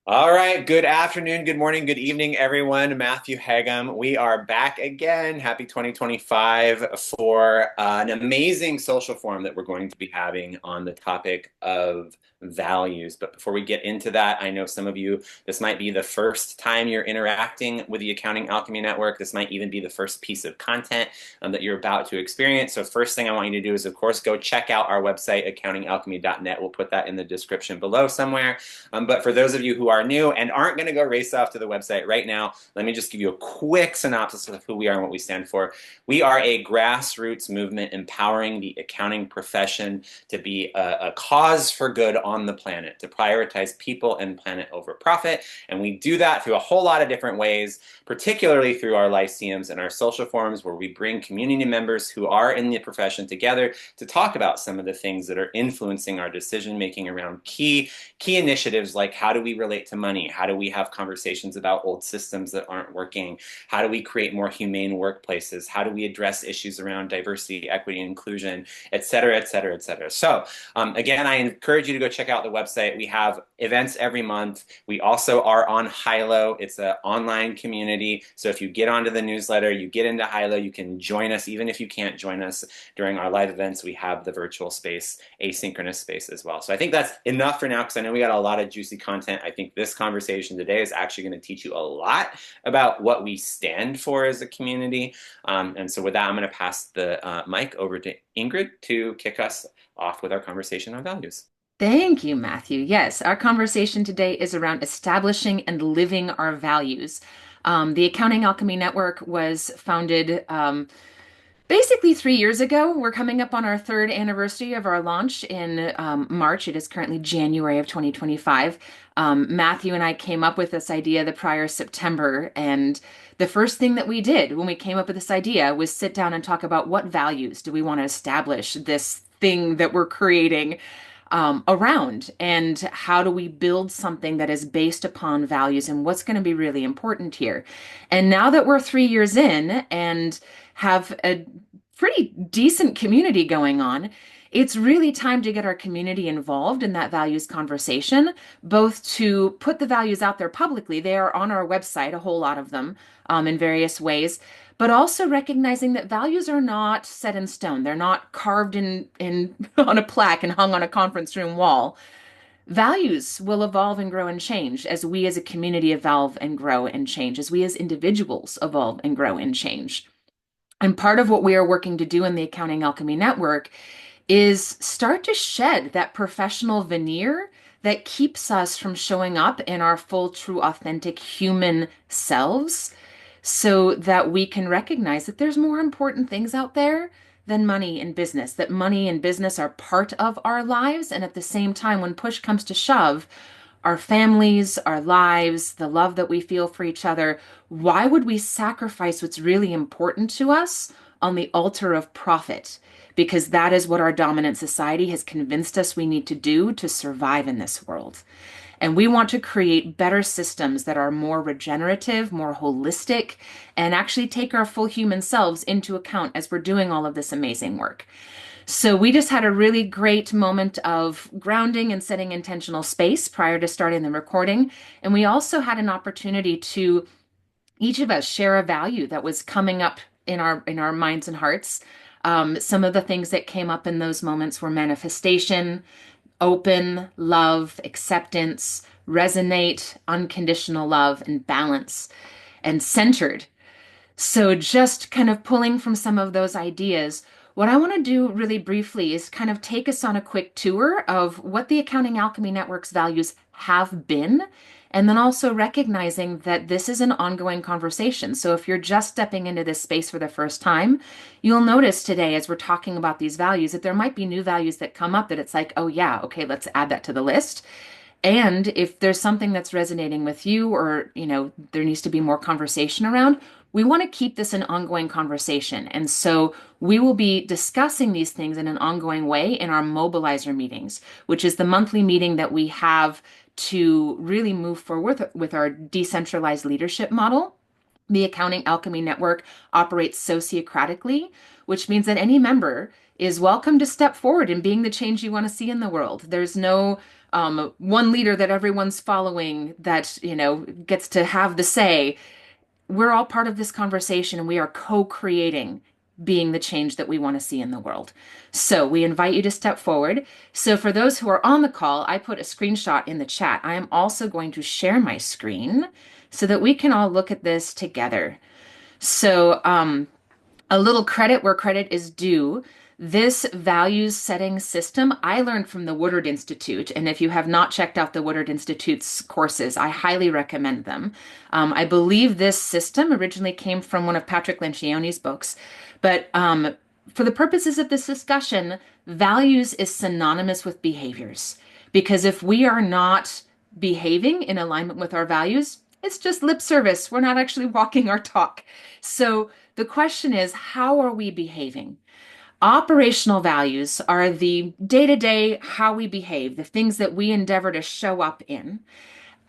All right. Good afternoon, good morning, good evening, everyone. Matthew Hagum. We are back again. Happy 2025 for an amazing social forum that we're going to be having on the topic of values. But before we get into that, I know some of you, this might be the first time you're interacting with the Accounting Alchemy Network. This might even be the first piece of content that you're about to experience. So first thing I want you to do is, of course, go check out our website, accountingalchemy.net. We'll put that in the description below somewhere. But for those of you who are new and aren't going to go race off to the website right now, let me just give you a quick synopsis of who we are and what we stand for. We are a grassroots movement empowering the accounting profession to be a cause for good on the planet, to prioritize people and planet over profit. And we do that through a whole lot of different ways, particularly through our lyceums and our social forums, where we bring community members who are in the profession together to talk about some of the things that are influencing our decision making around key initiatives, like how do we relate to money? How do we have conversations about old systems that aren't working? How do we create more humane workplaces? How do we address issues around diversity, equity, and inclusion, et cetera, et cetera, et cetera. So again, I encourage you to go check out the website. We have events every month. We also are on Hilo. It's an online community. So if you get onto the newsletter, you get into Hilo, you can join us. Even if you can't join us during our live events, we have the virtual space, asynchronous space as well. So I think that's enough for now, because I know we got a lot of juicy content. I think this conversation today is actually going to teach you a lot about what we stand for as a community. And so with that, I'm going to pass the mic over to Ingrid to kick us off with our conversation on values. Thank you, Matthew. Yes, our conversation today is around establishing and living our values. The Accounting Alchemy Network was founded basically 3 years ago. We're coming up on our third anniversary of our launch in March. It is currently January of 2025. Matthew and I came up with this idea the prior September, and the first thing that we did when we came up with this idea was sit down and talk about what values do we want to establish this thing that we're creating around, and how do we build something that is based upon values and what's going to be really important here. And now that we're 3 years in and have a pretty decent community going on, it's really time to get our community involved in that values conversation, both to put the values out there publicly. They are on our website, a whole lot of them, in various ways, but also recognizing that values are not set in stone. They're not carved in on a plaque and hung on a conference room wall. Values will evolve and grow and change as we as a community evolve and grow and change, as we as individuals evolve and grow and change. And part of what we are working to do in the Accounting Alchemy Network is start to shed that professional veneer that keeps us from showing up in our full, true, authentic human selves, so that we can recognize that there's more important things out there than money and business, that money and business are part of our lives. And at the same time, when push comes to shove, our families, our lives, the love that we feel for each other, why would we sacrifice what's really important to us on the altar of profit? Because that is what our dominant society has convinced us we need to do to survive in this world. And we want to create better systems that are more regenerative, more holistic, and actually take our full human selves into account as we're doing all of this amazing work. So we just had a really great moment of grounding and setting intentional space prior to starting the recording. And we also had an opportunity to each of us share a value that was coming up in our minds and hearts. Some of the things that came up in those moments were manifestation, open, love, acceptance, resonate, unconditional love, and balance, and centered. So, just kind of pulling from some of those ideas, what I want to do really briefly is kind of take us on a quick tour of what the Accounting Alchemy Network's values have been, and then also recognizing that this is an ongoing conversation. So, if you're just stepping into this space for the first time, you'll notice today, as we're talking about these values, that there might be new values that come up that it's like, oh, yeah, okay, let's add that to the list. And if there's something that's resonating with you, or, there needs to be more conversation around, we want to keep this an ongoing conversation. And so we will be discussing these things in an ongoing way in our mobilizer meetings, which is the monthly meeting that we have to really move forward with our decentralized leadership model. The Accounting Alchemy Network operates sociocratically, which means that any member is welcome to step forward in being the change you want to see in the world. There's no one leader that everyone's following that, gets to have the say. We're all part of this conversation and we are co-creating being the change that we want to see in the world. So we invite you to step forward. So for those who are on the call, I put a screenshot in the chat. I am also going to share my screen so that we can all look at this together. So a little credit where credit is due. This values setting system I learned from the Woodard Institute. And if you have not checked out the Woodard Institute's courses, I highly recommend them. I believe this system originally came from one of Patrick Lencioni's books. But for the purposes of this discussion, values is synonymous with behaviors. Because if we are not behaving in alignment with our values, it's just lip service. We're not actually walking our talk. So the question is, how are we behaving? Operational values are the day to day how we behave, the things that we endeavor to show up in.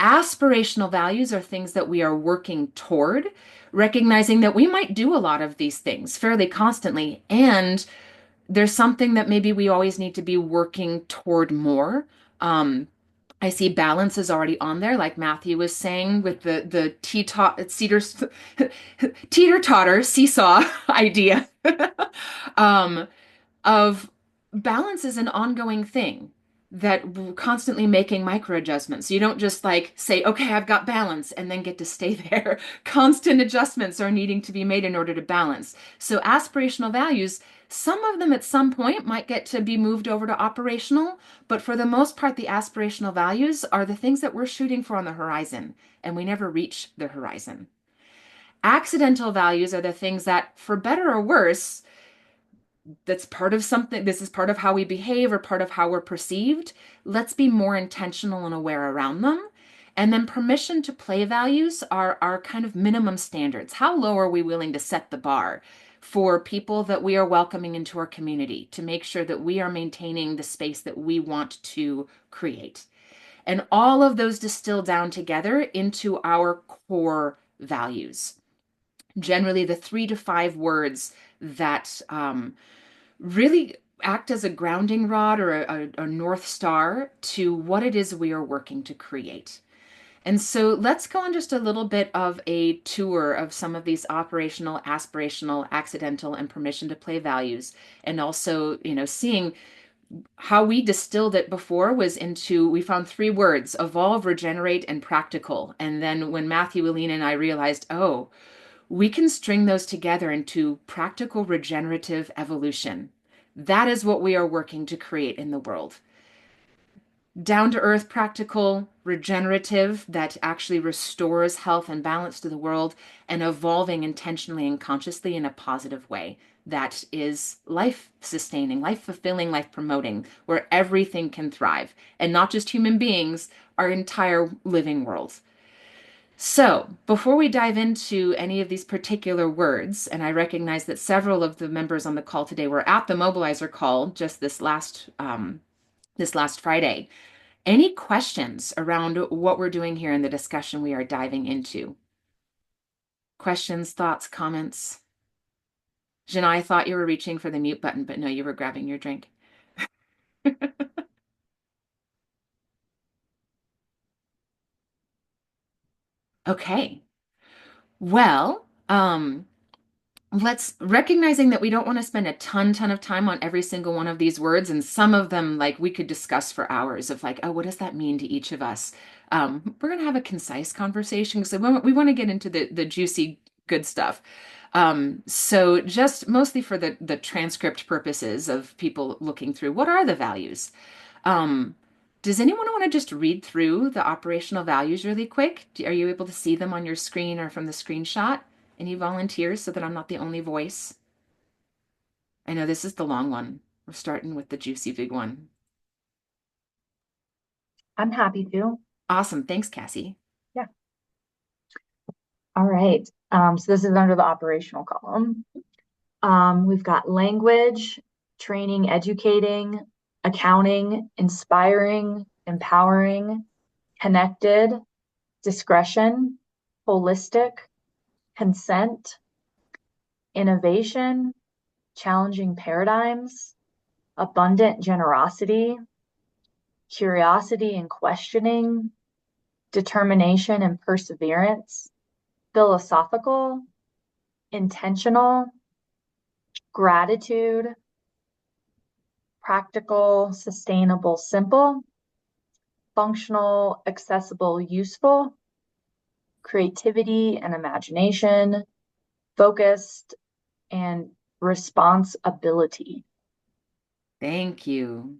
Aspirational values are things that we are working toward, recognizing that we might do a lot of these things fairly constantly. And there's something that maybe we always need to be working toward more. Um, I see balance is already on there, like Matthew was saying with the teeter totter seesaw idea. um, of balance is an ongoing thing that we're constantly making micro adjustments. You don't just like say, okay, I've got balance and then get to stay there. Constant adjustments are needing to be made in order to balance. So aspirational values, some of them at some point might get to be moved over to operational, but for the most part, the aspirational values are the things that we're shooting for on the horizon, and we never reach the horizon. Accidental values are the things that, for better or worse, that's part of something. This is part of how we behave or part of how we're perceived. Let's be more intentional and aware around them. And then permission to play values are our kind of minimum standards. How low are we willing to set the bar for people that we are welcoming into our community to make sure that we are maintaining the space that we want to create? And all of those distill down together into our core values. Generally, the 3 to 5 words that really act as a grounding rod or a North Star to what it is we are working to create. And so let's go on just a little bit of a tour of some of these operational, aspirational, accidental, and permission to play values. And also, seeing how we distilled it before was into, we found 3 words: evolve, regenerate, and practical. And then when Matthew, Alina, and I realized, oh, we can string those together into practical regenerative evolution. That is what we are working to create in the world. Down to earth, practical, regenerative, that actually restores health and balance to the world, and evolving intentionally and consciously in a positive way that is life sustaining, life fulfilling, life promoting, where everything can thrive, and not just human beings, our entire living world. So, before we dive into any of these particular words, and I recognize that several of the members on the call today were at the mobilizer call just this last Friday. Any questions around what we're doing here in the discussion we are diving into? Questions, thoughts, comments? Jana, I thought you were reaching for the mute button, but no, you were grabbing your drink. Okay. Well, let's recognizing that we don't want to spend a ton of time on every single one of these words, and some of them like we could discuss for hours of like, oh, what does that mean to each of us? We're going to have a concise conversation because we want to get into the juicy good stuff. So just mostly for the transcript purposes of people looking through what are the values. um, does anyone want to just read through the operational values really quick? Are you able to see them on your screen or from the screenshot? Any volunteers so that I'm not the only voice? I know this is the long one. We're starting with the juicy big one. I'm happy to. Awesome. Thanks, Cassie. Yeah. All right. So this is under the operational column. We've got language, training, educating, accounting, inspiring, empowering, connected, discretion, holistic, consent, innovation, challenging paradigms, abundant generosity, curiosity and questioning, determination and perseverance, philosophical, intentional, gratitude, practical, sustainable, simple, functional, accessible, useful, creativity and imagination, focused, and responsibility. Thank you.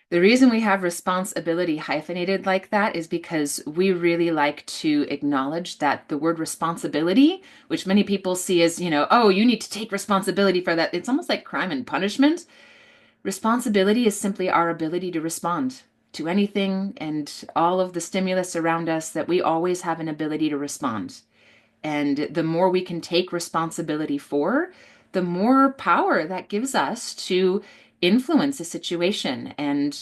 The reason we have responsibility hyphenated like that is because we really like to acknowledge that the word responsibility, which many people see as, oh, you need to take responsibility for that. It's almost like crime and punishment. Responsibility is simply our ability to respond to anything and all of the stimulus around us, that we always have an ability to respond. And the more we can take responsibility for, the more power that gives us to influence a situation. And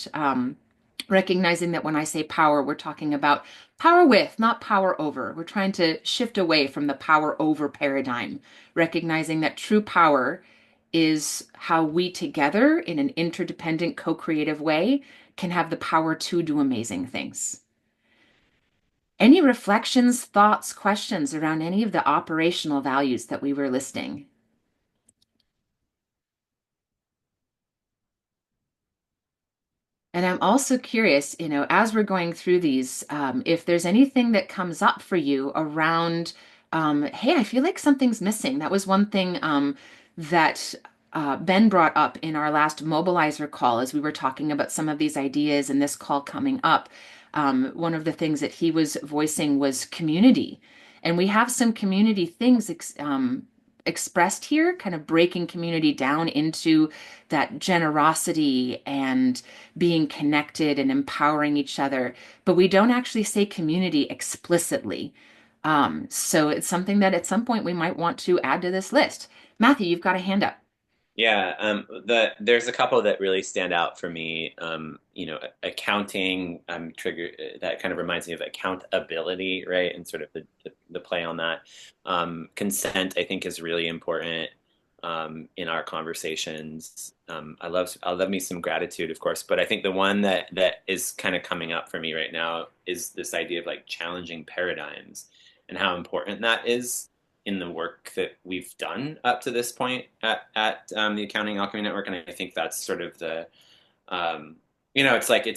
recognizing that when I say power, we're talking about power with, not power over. We're trying to shift away from the power over paradigm, recognizing that true power is how we together, in an interdependent, co-creative way, can have the power to do amazing things. Any reflections, thoughts, questions around any of the operational values that we were listing? And I'm also curious, as we're going through these, if there's anything that comes up for you around, hey, I feel like something's missing. That was one thing that Ben brought up in our last mobilizer call as we were talking about some of these ideas and this call coming up. One of the things that he was voicing was community. And we have some community things expressed here, kind of breaking community down into that generosity and being connected and empowering each other, but we don't actually say community explicitly. So it's something that at some point we might want to add to this list. Matthew, you've got a hand up. Yeah, there's a couple that really stand out for me. Accounting, trigger that kind of reminds me of accountability, right? And sort of the play on that. Consent, I think, is really important in our conversations. I love me some gratitude, of course, but I think the one that is kind of coming up for me right now is this idea of like challenging paradigms and how important that is in the work that we've done up to this point at the Accounting Alchemy Network, and I think that's sort of the um, it's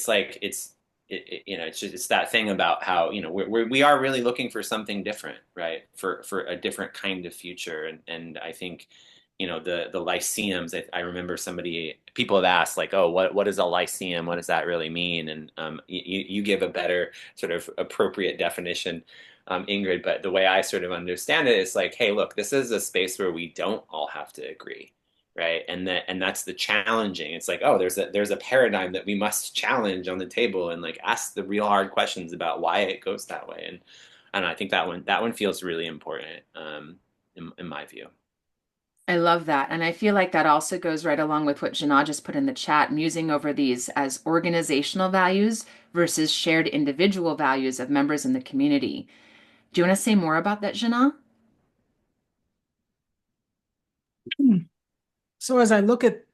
that thing about how we are really looking for something different, right? For a different kind of future, and I think the lyceums. I remember people have asked like, oh, what is a lyceum? What does that really mean? And you give a better sort of appropriate definition, Ingrid. But the way I sort of understand it is like, hey, look, this is a space where we don't all have to agree, right? And that's the challenging. It's like, oh, there's a paradigm that we must challenge on the table and like ask the real hard questions about why it goes that way. And I don't know, I think that one feels really important, in my view. I love that. And I feel like that also goes right along with what Jana just put in the chat, musing over these as organizational values versus shared individual values of members in the community. Do you want to say more about that, Jana? Hmm. So as I looked at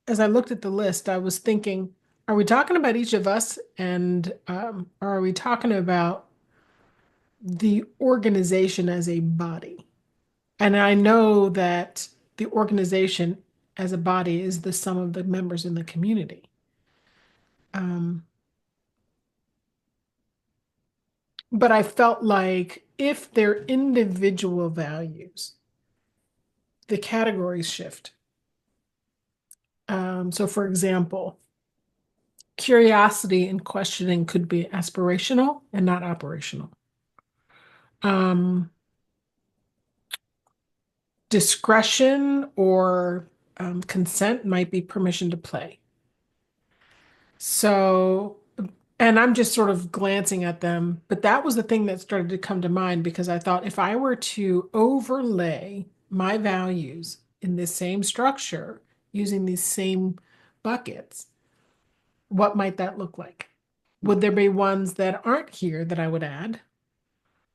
the list, I was thinking, are we talking about each of us, and or are we talking about the organization as a body? And I know that the organization as a body is the sum of the members in the community. Um, but I felt like if they're individual values, the categories shift. So, for example, curiosity and questioning could be aspirational and not operational. Um, Discretion or consent might be permission to play. So, and I'm just sort of glancing at them, but that was the thing that started to come to mind because I thought if I were to overlay my values in this same structure using these same buckets, what might that look like? Would there be ones that aren't here that I would add?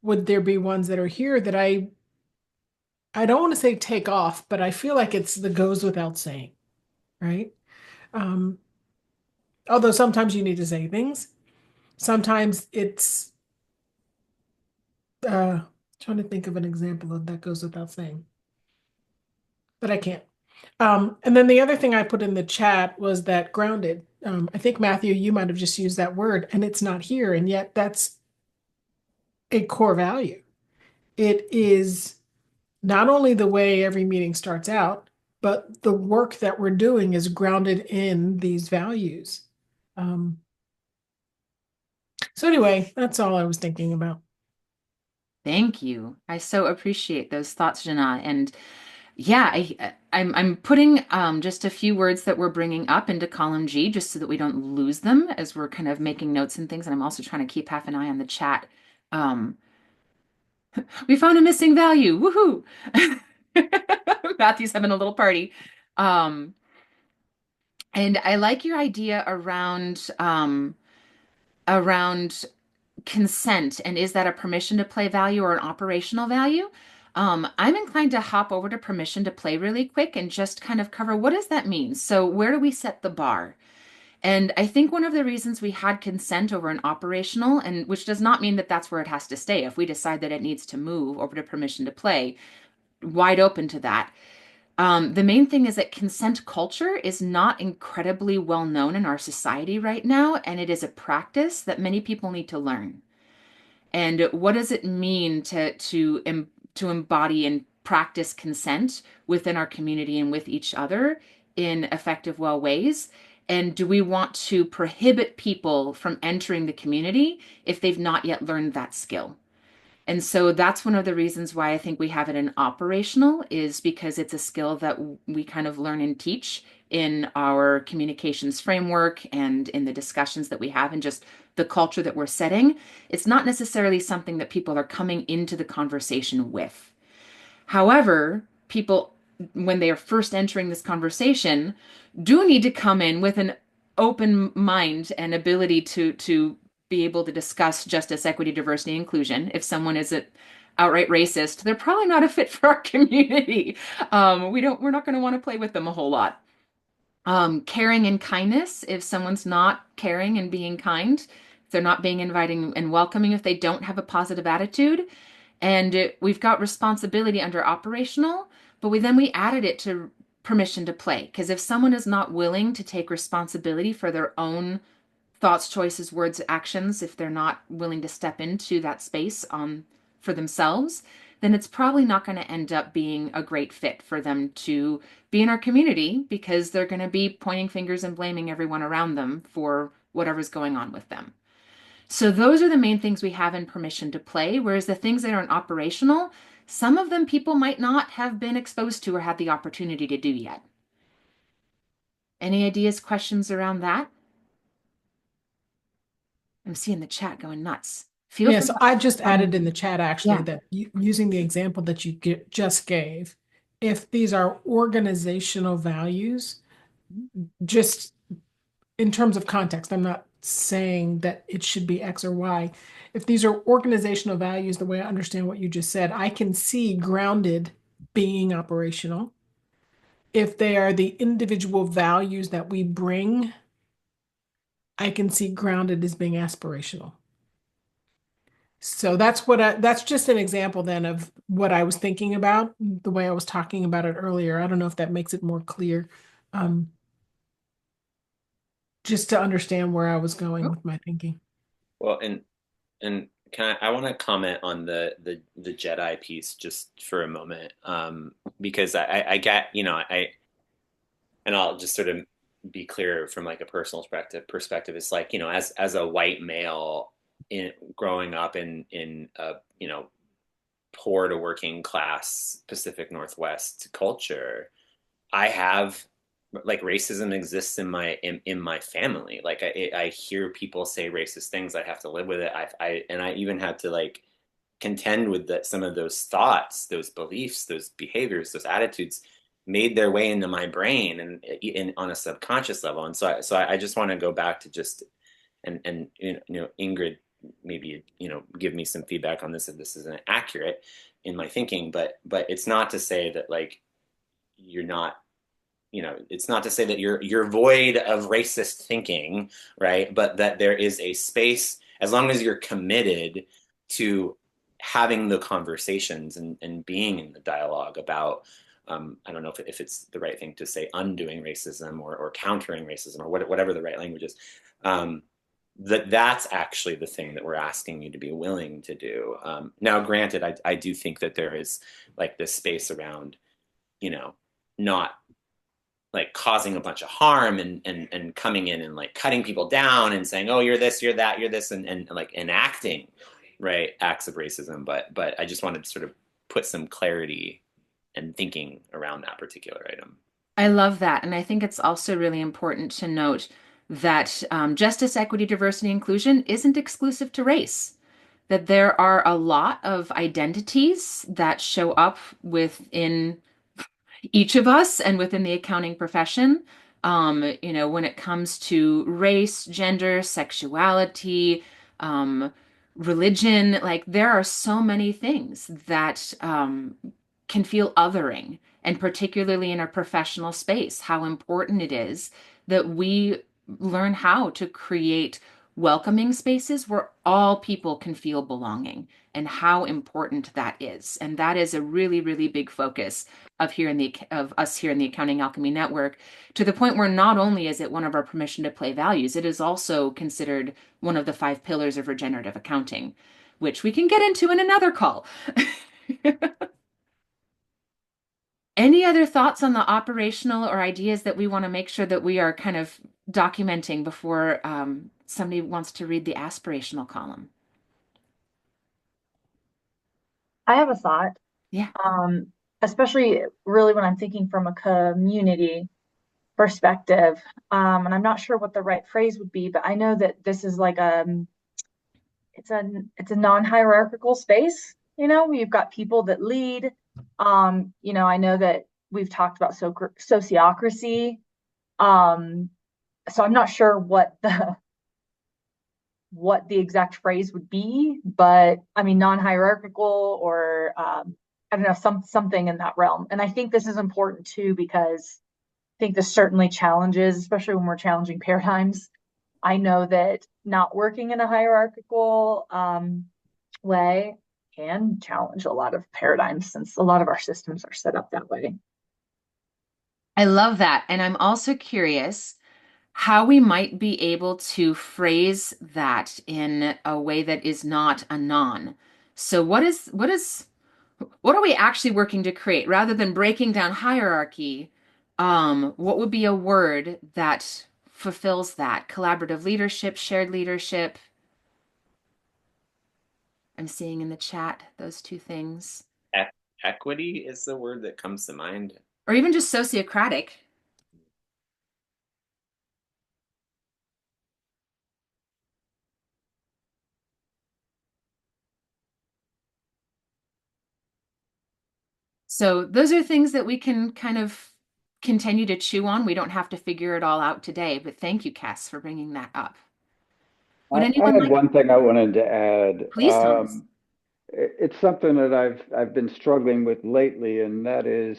Would there be ones that are here that I don't want to say take off, but I feel like it's the goes without saying, right? Um, Although sometimes you need to say things. Sometimes it's trying to think of an example of that goes without saying, but I can't. And then the other thing I put in the chat was that grounded. I think Matthew, you might have just used that word, and it's not here, and yet that's a core value. It is not only the way every meeting starts out, but the work that we're doing is grounded in these values. Um, so anyway, that's all I was thinking about. Thank you. I so appreciate those thoughts, Jana. And yeah, I'm putting just a few words that we're bringing up into column G just so that we don't lose them as we're kind of making notes and things. And I'm also trying to keep half an eye on the chat. Um, we found a missing value. Woohoo! Matthew's having a little party. Um, and I like your idea around consent, and is that a permission to play value or an operational value? I'm inclined to hop over to permission to play really quick and just kind of cover what does that mean? So where do we set the bar? And I think one of the reasons we had consent over an operational, and which does not mean that that's where it has to stay. If we decide that it needs to move over to permission to play, wide open to that. The main thing is that consent culture is not incredibly well known in our society right now, and it is a practice that many people need to learn. And what does it mean to embody and practice consent within our community and with each other in effective, well ways? And do we want to prohibit people from entering the community if they've not yet learned that skill? And so that's one of the reasons why I think we have it in operational, is because it's a skill that we kind of learn and teach in our communications framework and in the discussions that we have and just the culture that we're setting. It's not necessarily something that people are coming into the conversation with. However, people, when they are first entering this conversation, do need to come in with an open mind and ability to be able to discuss justice, equity, diversity, inclusion. If someone is an outright racist, they're probably not a fit for our community. We're not going to want to play with them a whole lot. Caring and kindness, if someone's not caring and being kind, if they're not being inviting and welcoming, if they don't have a positive attitude, and we've got responsibility under operational, but we added it to permission to play. Because if someone is not willing to take responsibility for their own thoughts, choices, words, actions, if they're not willing to step into that space for themselves, then it's probably not going to end up being a great fit for them to be in our community, because they're going to be pointing fingers and blaming everyone around them for whatever's going on with them. So those are the main things we have in permission to play, whereas the things that aren't operational, some of them people might not have been exposed to or had the opportunity to do yet. Any ideas, questions around that? I'm seeing the chat going nuts. Feel Yeah, free. so I just added in the chat actually Yeah. that using the example that you just gave, if these are organizational values, just in terms of context, I'm not saying that it should be X or Y. If these are organizational values, the way I understand what you just said, I can see grounded being operational. If they are the individual values that we bring, I can see grounded as being aspirational. So that's just an example then of what I was thinking about, the way I was talking about it earlier. I don't know if that makes it more clear. Um, just to understand where I was going with my thinking. Well, and I want to comment on the Jedi piece just for a moment, because I get, and I'll just sort of be clear from like a personal perspective. It's like, as a white male in growing up in a, poor to working class Pacific Northwest culture, I have, like, racism exists in my family. Like, I hear people say racist things. I have to live with it. And I even had to, like, contend with some of those thoughts, those beliefs, those behaviors, those attitudes made their way into my brain and on a subconscious level. And so I just want to go back to just, and Ingrid, maybe, give me some feedback on this if this isn't accurate in my thinking, but it's not to say that, like, you're not it's not to say that you're void of racist thinking, right? But that there is a space, as long as you're committed to having the conversations and being in the dialogue about, I don't know if it's the right thing to say undoing racism or countering racism or whatever the right language is. That's actually the thing that we're asking you to be willing to do. Now, granted, I do think that there is like this space around, not like causing a bunch of harm and coming in and like cutting people down and saying, oh, you're this, you're that, you're this, and like enacting, right, acts of racism. But I just wanted to sort of put some clarity and thinking around that particular item. I love that. And I think it's also really important to note that justice, equity, diversity, inclusion isn't exclusive to race, that there are a lot of identities that show up within each of us and within the accounting profession. When it comes to race, gender, sexuality, um, religion, like there are so many things that can feel othering, and particularly in a professional space, how important it is that we learn how to create welcoming spaces where all people can feel belonging and how important that is. And that is a really, really big focus of us here in the Accounting Alchemy Network, to the point where not only is it one of our permission to play values, it is also considered one of the 5 pillars of regenerative accounting, which we can get into in another call. Any other thoughts on the operational or ideas that we want to make sure that we are kind of documenting before somebody wants to read the aspirational column? I have a thought, Yeah. especially really when I'm thinking from a community perspective. And I'm not sure what the right phrase would be, but I know that this is like it's a it's a non-hierarchical space. We've got people that lead. I know that we've talked about sociocracy. Um, so I'm not sure what the exact phrase would be, but I mean non-hierarchical or I don't know, something in that realm. And I think this is important too because I think this certainly challenges, especially when we're challenging paradigms. I know that not working in a hierarchical way can challenge a lot of paradigms since a lot of our systems are set up that way. I love that. And I'm also curious how we might be able to phrase that in a way that is not a non. So what are we actually working to create rather than breaking down hierarchy? What would be a word that fulfills that? Collaborative leadership, shared leadership. I'm seeing in the chat those two things. E- Equity is the word that comes to mind. Or even just sociocratic. So those are things that we can kind of continue to chew on. We don't have to figure it all out today, but thank you, Cass, for bringing that up. Would I anyone had like, one thing I wanted to add. please, Thomas? It's something that I've been struggling with lately, and that is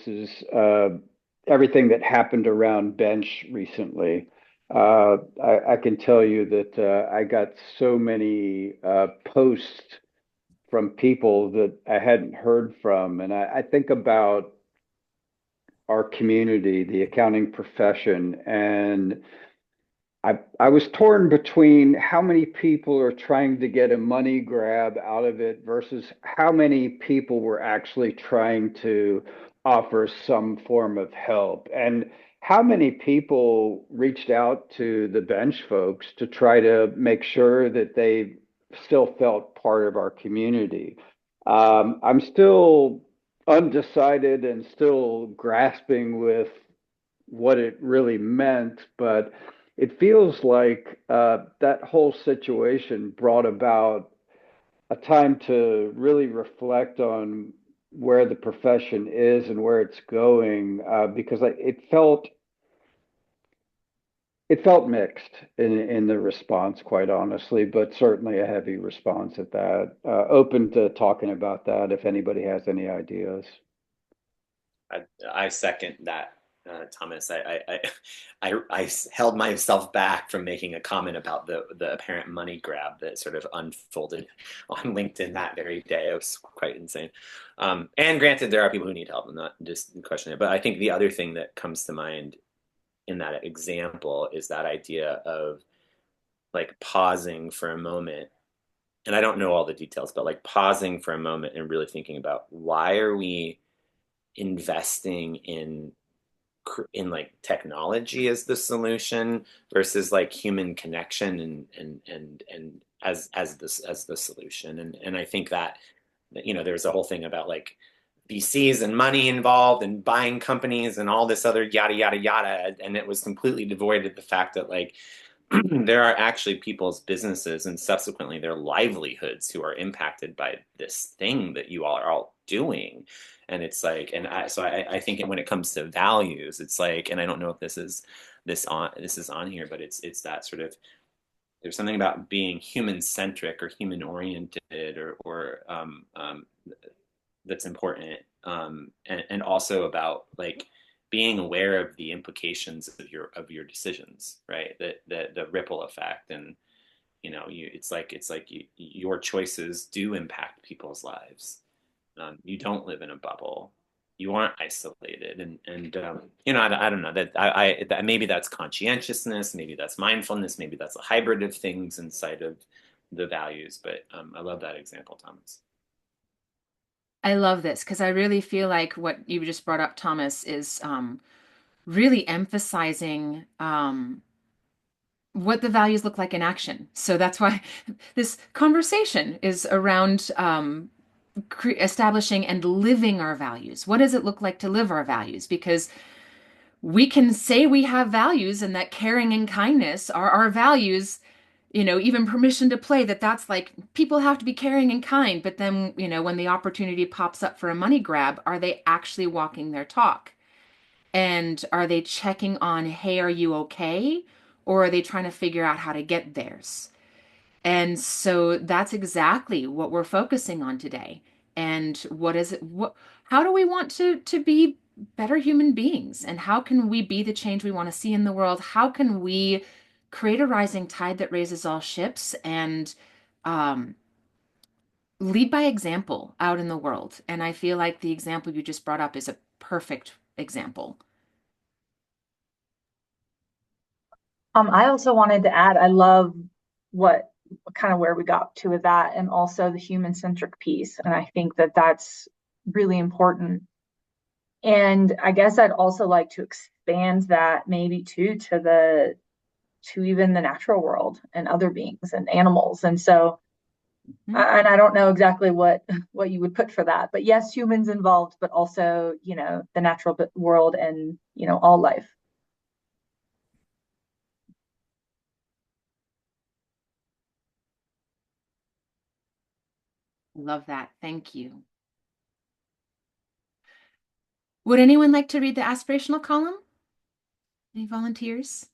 everything that happened around bench recently. I can tell you that I got so many posts from people that I hadn't heard from, and I think about our community, the accounting profession, and I was torn between how many people are trying to get a money grab out of it versus how many people were actually trying to offer some form of help. And how many people reached out to the bench folks to try to make sure that they still felt part of our community. I'm still undecided and still grasping with what it really meant, but it feels like that whole situation brought about a time to really reflect on where the profession is and where it's going, because it felt mixed in the response, quite honestly, but certainly a heavy response at that. Open to talking about that if anybody has any ideas. I second that Thomas. I held myself back from making a comment about the apparent money grab that sort of unfolded on LinkedIn that very day. It was quite insane. And granted, there are people who need help. I'm not just questioning it, but I think the other thing that comes to mind in that example is that idea of like pausing for a moment. And I don't know all the details, but like pausing for a moment and really thinking about why are we investing in like technology as the solution versus like human connection and as the solution. And I think that there's a whole thing about like VCs and money involved and buying companies and all this other yada yada yada, and it was completely devoid of the fact that like there are actually people's businesses and subsequently their livelihoods who are impacted by this thing that you all are all doing. And it's like, I think when it comes to values, it's like, and I don't know if this is on here, but it's that sort of, there's something about being human centric or human oriented or that's important. And also about like being aware of the implications of your decisions, right? That the ripple effect, and your choices do impact people's lives. You don't live in a bubble. You aren't isolated, and I don't know that maybe that's conscientiousness, maybe that's mindfulness, maybe that's a hybrid of things inside of the values. But I love that example, Thomas. I love this because I really feel like what you just brought up, Thomas, is really emphasizing what the values look like in action. So that's why this conversation is around establishing and living our values. What does it look like to live our values? Because we can say we have values and that caring and kindness are our values, even permission to play, that's like people have to be caring and kind. But then, when the opportunity pops up for a money grab, are they actually walking their talk? And are they checking on, hey, are you okay? Or are they trying to figure out how to get theirs? And so that's exactly what we're focusing on today. And what is it? How do we want to be better human beings? And how can we be the change we want to see in the world? How can we create a rising tide that raises all ships and um, lead by example out in the world? And I feel like the example you just brought up is a perfect example. I also wanted to add, I love what kind of where we got to with that, and also the human centric piece. And I think that that's really important. And I guess I'd also like to expand that maybe too to even the natural world and other beings and animals. And so, and I don't know exactly what you would put for that, but yes, humans involved, but also, the natural world and, all life. Love that. Thank you. Would anyone like to read the aspirational column? Any volunteers?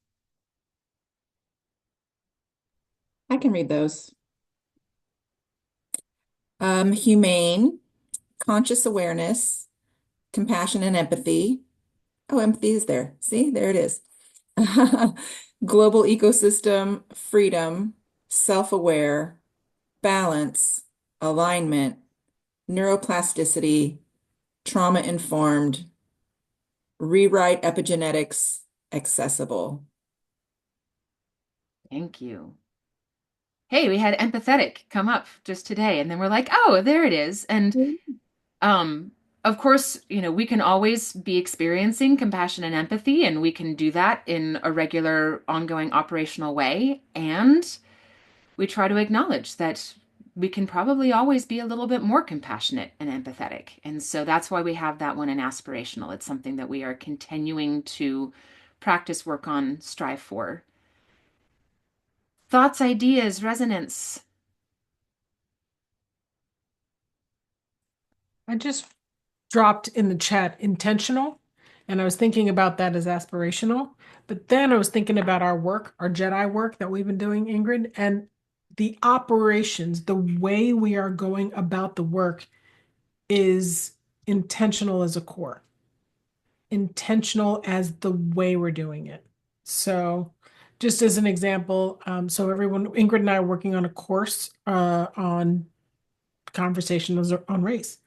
I can read those. Humane, conscious awareness, compassion and empathy. Oh, empathy is there. See, there it is. Global ecosystem, freedom, self-aware, balance, alignment, neuroplasticity, trauma-informed, rewrite epigenetics, accessible. Thank you. Hey, we had empathetic come up just today, and then we're like, oh, there it is. And of course, we can always be experiencing compassion and empathy, and we can do that in a regular, ongoing operational way. And we try to acknowledge that we can probably always be a little bit more compassionate and empathetic. And so that's why we have that one in aspirational. It's something that we are continuing to practice, work on, strive for. Thoughts, ideas, resonance. I just dropped in the chat intentional, and I was thinking about that as aspirational. But then I was thinking about our work, our Jedi work that we've been doing, Ingrid, and the operations, the way we are going about the work is intentional as a core. intentional as the way we're doing it. So, just as an example, so everyone, Ingrid and I are working on a course on conversations on race.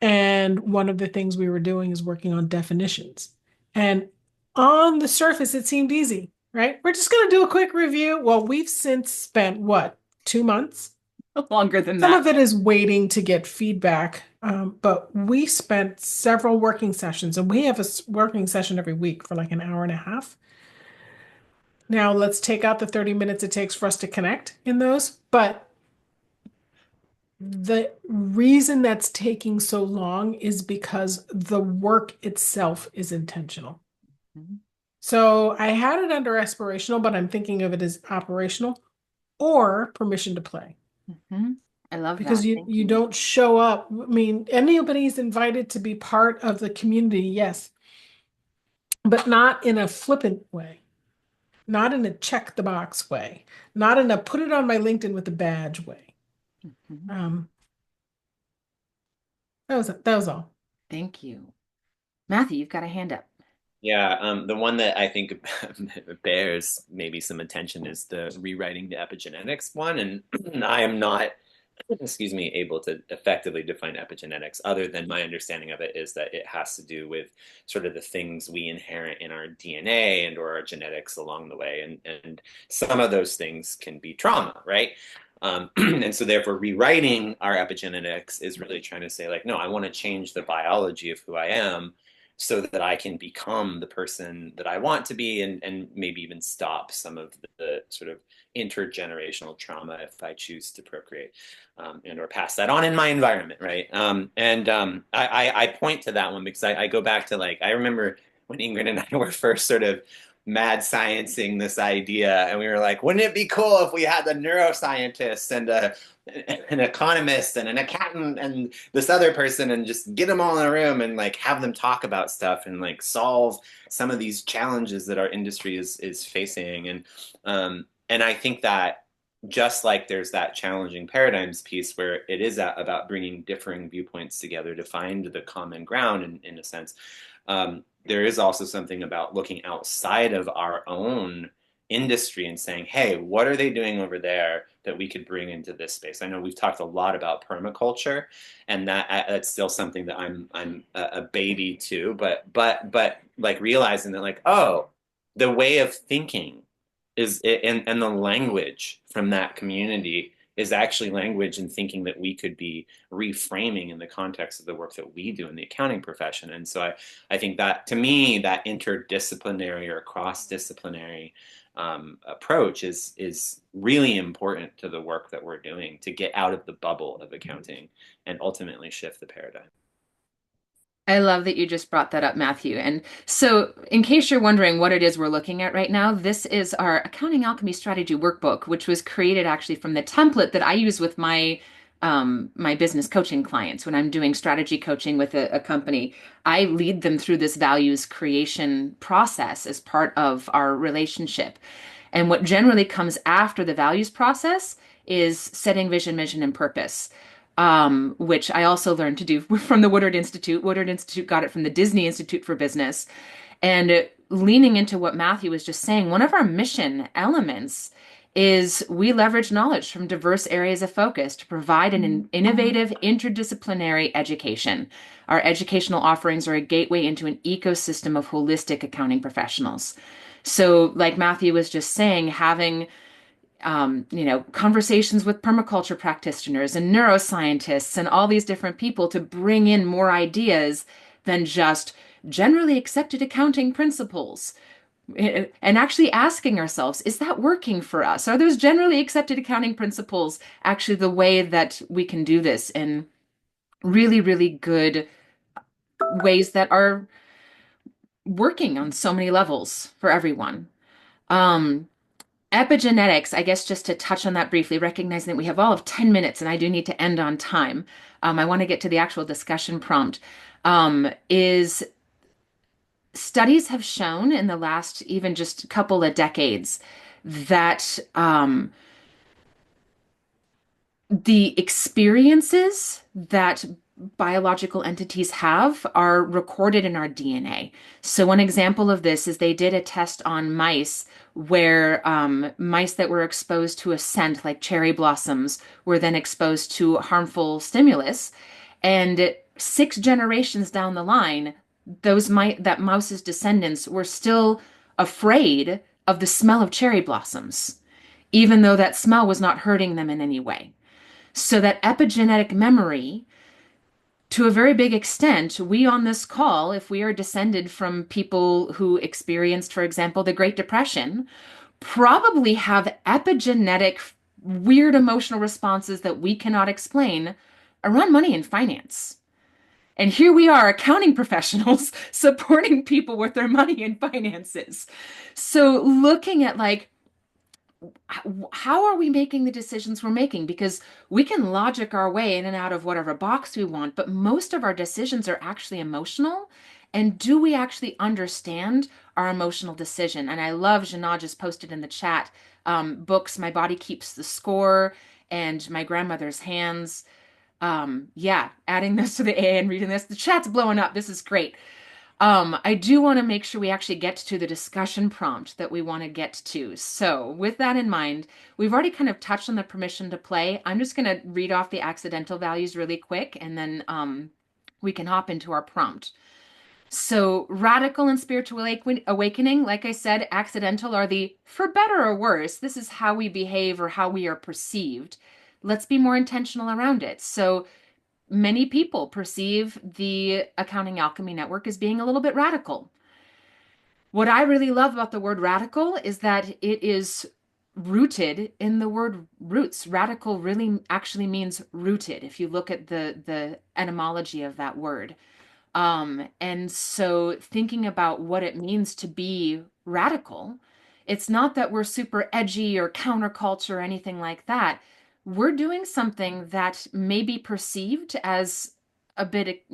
And one of the things we were doing is working on definitions. And on the surface, it seemed easy, right? We're just going to do a quick review. Well, we've since spent what, 2 months? Longer than Some that. of it is waiting to get feedback, but we spent several working sessions, and we have a working session every week for like an hour and a half. Now, let's take out the 30 minutes it takes for us to connect in those, but the reason that's taking so long is because the work itself is intentional. Mhm. So I had it under aspirational, but I'm thinking of it as operational or permission to play. Mhm. I love Because that. you Thank you you. don't show up. I mean, anybody's invited to be part of the community, yes, but not in a flippant way, not in a check the box way, not in a put it on my LinkedIn with a badge way. Mhm. Um, that was all. Thank you. Matthew, you've got a hand up. Yeah, the one that I think bears maybe some attention is the rewriting the epigenetics one, and I am not, excuse me, able to effectively define epigenetics other than my understanding of it is that it has to do with sort of the things we inherit in our DNA and or our genetics along the way, and some of those things can be trauma, right? And so therefore rewriting our epigenetics is really trying to say like, no, I want to change the biology of who I am so that I can become the person that I want to be and maybe even stop some of the sort of intergenerational trauma if I choose to procreate and or pass that on in my environment, right? I point to that one because I go back to like I remember when Ingrid and I were first sort of mad sciencing this idea, and we were like, wouldn't it be cool if we had the neuroscientist and an economist and an accountant and this other person and just get them all in a room and like have them talk about stuff and like solve some of these challenges that our industry is facing and I think that just like there's that challenging paradigms piece where it is about bringing differing viewpoints together to find the common ground in a sense. There is also something about looking outside of our own industry and saying, hey, what are they doing over there that we could bring into this space? I know we've talked a lot about permaculture, and that's still something that I'm a baby to, but like realizing that like, oh, the way of thinking is and the language from that community is actually language and thinking that we could be reframing in the context of the work that we do in the accounting profession. And so I think that to me, that interdisciplinary or cross-disciplinary approach is really important to the work that we're doing to get out of the bubble of accounting and ultimately shift the paradigm. I love that you just brought that up, Matthew. And so, in case you're wondering what it is we're looking at right now, this is our Accounting Alchemy Strategy Workbook, which was created actually from the template that I use with my business coaching clients when I'm doing strategy coaching with a company. I lead them through this values creation process as part of our relationship. And what generally comes after the values process is setting vision, mission, and purpose, which I also learned to do from the Woodward Institute. Woodward Institute got it from the Disney Institute for Business. And leaning into what Matthew was just saying, one of our mission elements is we leverage knowledge from diverse areas of focus to provide an innovative, interdisciplinary education. Our educational offerings are a gateway into an ecosystem of holistic accounting professionals. So, like Matthew was just saying, having conversations with permaculture practitioners and neuroscientists and all these different people to bring in more ideas than just generally accepted accounting principles. And actually asking ourselves, is that working for us? Are those generally accepted accounting principles actually the way that we can do this in really, really good ways that are working on so many levels for everyone? Um, Epigenetics, I guess just to touch on that briefly, recognizing that we have all of 10 minutes and I do need to end on time. I want to get to the actual discussion prompt. Is studies have shown in the last even just couple of decades that the experiences that biological entities have are recorded in our DNA. So one example of this is they did a test on mice where mice that were exposed to a scent like cherry blossoms were then exposed to harmful stimulus. And 6 generations down the line, that mouse's descendants were still afraid of the smell of cherry blossoms, even though that smell was not hurting them in any way. So that epigenetic memory, to a very big extent, we on this call, if we are descended from people who experienced, for example, the Great Depression, probably have epigenetic weird emotional responses that we cannot explain around money and finance. And here we are, accounting professionals supporting people with their money and finances. So looking at like, how are we making the decisions we're making? Because we can logic our way in and out of whatever box we want, but most of our decisions are actually emotional. And do we actually understand our emotional decision? And I love Jana just posted in the chat books, My Body Keeps the Score and My Grandmother's Hands. Yeah, adding this to the AAN, reading this. The chat's blowing up. This is great. I do want to make sure we actually get to the discussion prompt that we want to get to. So, with that in mind, we've already kind of touched on the permission to play. I'm just going to read off the accidental values really quick, and then we can hop into our prompt. So, radical and spiritual awakening, like I said, accidental are the for better or worse. This is how we behave or how we are perceived. Let's be more intentional around it. So, many people perceive the Accounting Alchemy Network as being a little bit radical. What I really love about the word radical is that it is rooted in the word roots. Radical really actually means rooted if you look at the etymology of that word. And so thinking about what it means to be radical, it's not that we're super edgy or counterculture or anything like that. We're doing something that may be perceived as a bit,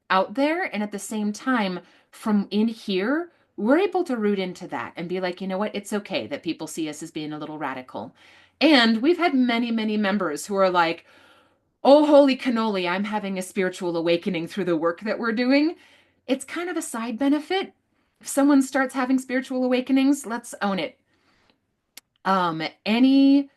out there. And at the same time, from in here, we're able to root into that and be like, you know what? It's okay that people see us as being a little radical. And we've had many, many members who are like, oh, holy cannoli, I'm having a spiritual awakening through the work that we're doing. It's kind of a side benefit. If someone starts having spiritual awakenings, let's own it. Um, any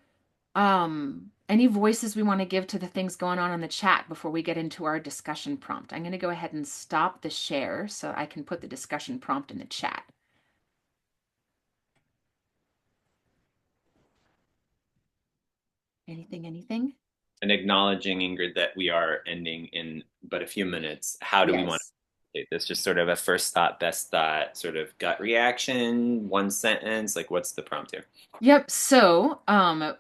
any voices we want to give to the things going on in the chat before we get into our discussion prompt? I'm going to go ahead and stop the share so I can put the discussion prompt in the chat. Anything? And acknowledging, Ingrid, that we are ending in but a few minutes. How do we want Yes. to take this? Just sort of a first thought, best thought, sort of gut reaction, one sentence. Like, what's the prompt here? Yep. So,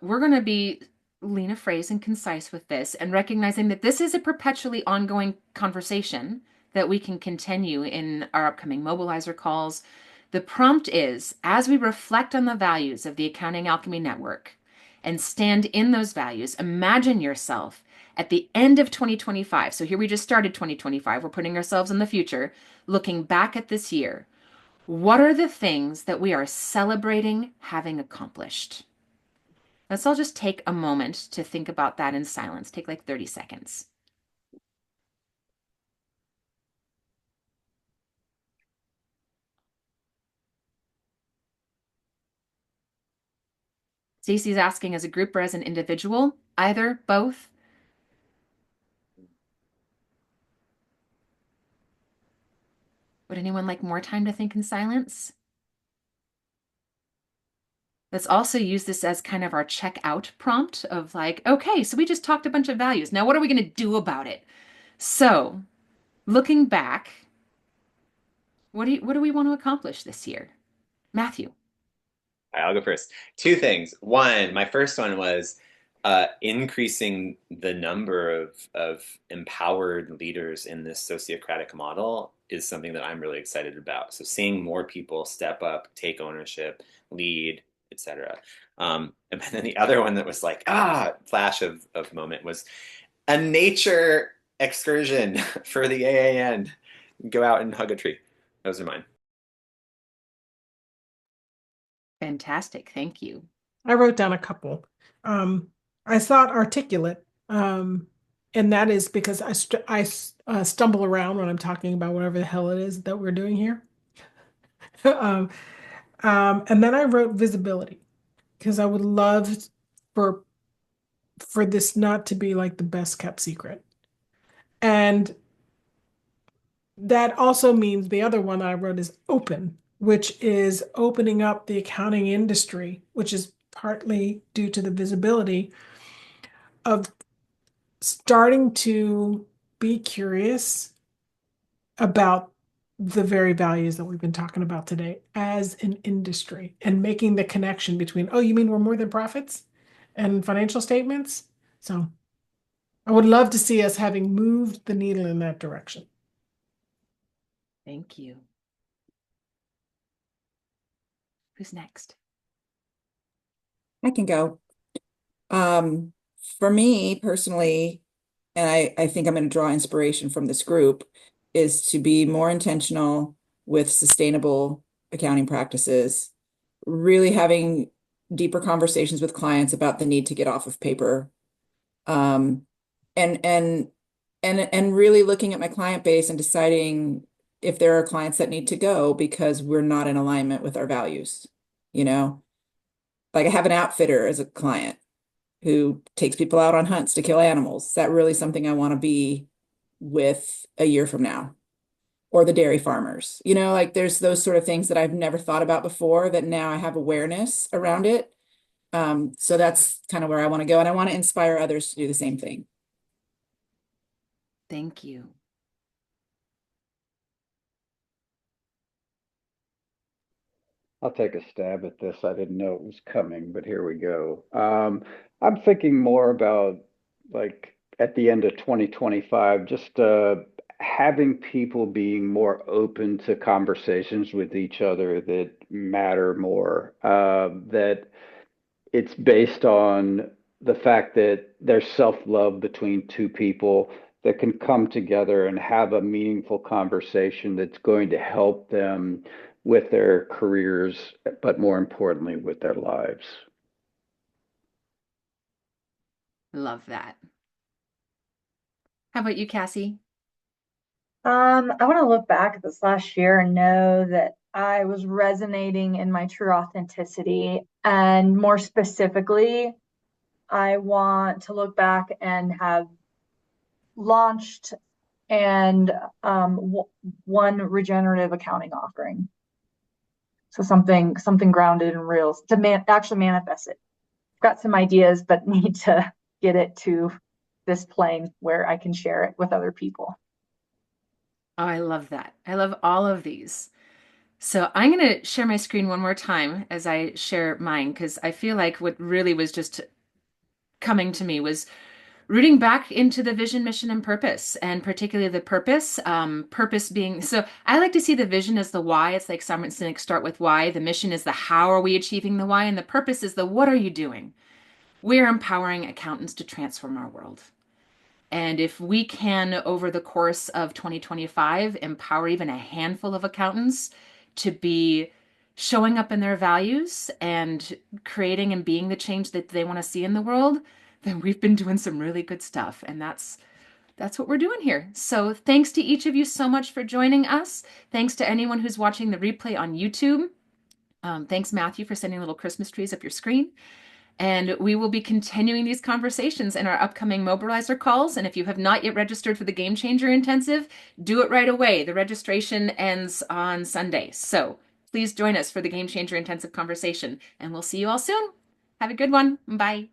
we're going to be lean of phrase and concise with this and recognizing that this is a perpetually ongoing conversation that we can continue in our upcoming mobilizer calls. The prompt is, as we reflect on the values of the Accounting Alchemy Network and stand in those values, imagine yourself at the end of 2025. So here we just started 2025. We're putting ourselves in the future, looking back at this year. What are the things that we are celebrating having accomplished? Let's all just take a moment to think about that in silence. Take like 30 seconds. Stacey's asking as a group or as an individual, either, both. Would anyone like more time to think in silence? Let's also use this as kind of our check out prompt of like, okay, so we just talked a bunch of values. Now, what are we going to do about it? So, looking back, what do we want to accomplish this year? Matthew. I'll go first. Two things. One, my first one was increasing the number of empowered leaders in this sociocratic model is something that I'm really excited about. So seeing more people step up, take ownership, lead, etc. And then the other one that was like, flash of moment was a nature excursion for the AAN. Go out and hug a tree. Those are mine. Fantastic. Thank you. I wrote down a couple. I thought articulate. And that is because I stumble around when I'm talking about whatever the hell it is that we're doing here. um, and then I wrote visibility because I would love for for this not to be like the best kept secret. And that also means the other one I wrote is open, which is opening up the accounting industry, which is partly due to the visibility of starting to be curious about the very values that we've been talking about today as an industry and making the connection between, oh, you mean we're more than profits and financial statements? So I would love to see us having moved the needle in that direction. Thank you. Who's next? I can go. Um, for me personally, and I think I'm going to draw inspiration from this group, is to be more intentional with sustainable accounting practices, really having deeper conversations with clients about the need to get off of paper. Um, and and and really looking at my client base and deciding if there are clients that need to go because we're not in alignment with our values, you know? Like I have an outfitter as a client who takes people out on hunts to kill animals. Is that really something I want to be with a year from now? Or the dairy farmers. Like there's those sort of things that I've never thought about before that now I have awareness around it. So that's kind of where I want to go. And I want to inspire others to do the same thing. Thank you. I'll take a stab at this. I didn't know it was coming, but here we go. I'm thinking more about like at the end of 2025, just having people being more open to conversations with each other that matter more, that it's based on the fact that there's self-love between two people that can come together and have a meaningful conversation that's going to help them with their careers, but more importantly, with their lives. Love that. How about you, Cassie? I want to look back at this last year and know that I was resonating in my true authenticity. And more specifically, I want to look back and have launched and one regenerative accounting offering. So something grounded in real to actually manifest it. I've got some ideas, but need to get it to this plane where I can share it with other people. Oh, I love that. I love all of these. So I'm going to share my screen one more time as I share mine, because I feel like what really was just coming to me was rooting back into the vision, mission, and purpose, and particularly the purpose. Purpose being, so I like to see the vision as the why. It's like Simon Sinek, start with why. The mission is the how are we achieving the why, and the purpose is the what are you doing? We're empowering accountants to transform our world. And if we can, over the course of 2025, empower even a handful of accountants to be showing up in their values and creating and being the change that they want to see in the world, then we've been doing some really good stuff. And that's what we're doing here. So thanks to each of you so much for joining us. Thanks to anyone who's watching the replay on YouTube. Thanks, Matthew, for sending little Christmas trees up your screen. And we will be continuing these conversations in our upcoming mobilizer calls. And if you have not yet registered for the Game Changer Intensive, do it right away. The registration ends on Sunday. So please join us for the Game Changer Intensive conversation. And we'll see you all soon. Have a good one. Bye.